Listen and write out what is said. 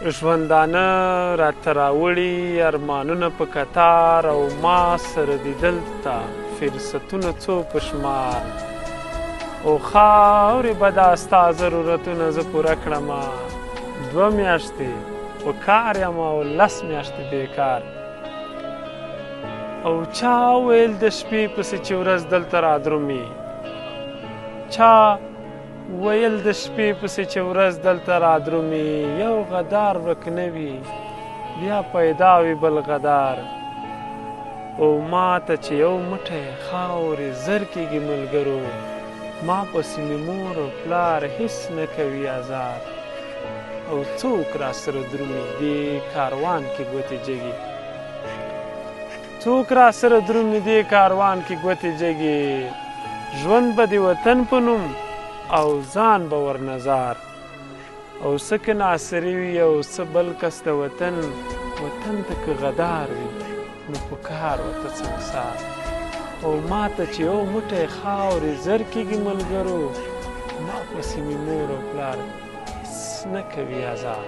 ژوندانه راته راوړي ارمانونه په کتار او ما سره دي دلته فرصتونه څو په شمار او خاورې به دا ستا ضرورتونه زه پوره کړمه 2 میاشتې په کار یم او 10 میاشتې بیکار او چا ویل د شپې پسې چې ورځ دلته رادرومي چا ویل د شپې پسې چې ورځ دلته رادرومي یو غدار ورک نه وي بیا پیدا وي بل غدار او ما ته چې یو مټی خاورې زر کېږي ملګرو ما پسې مې مور او پلار هېڅ نه کوي ازار او څوک را سره درومي دې کاروان کې ګوتې جګي څوک را سره درومي دې کاروان کې ګوتې جګي ژوند به د وطن په نوم او ځان به ورنظار او څه که ناصري وي او څه بل کس د وطن ته که غدار وي نو په کار ورته سنګسار او ما ته چې یو موټی خاورې زر کېږي ملګرو ما پسې مې مور او پلار هېڅ نه کوي ازار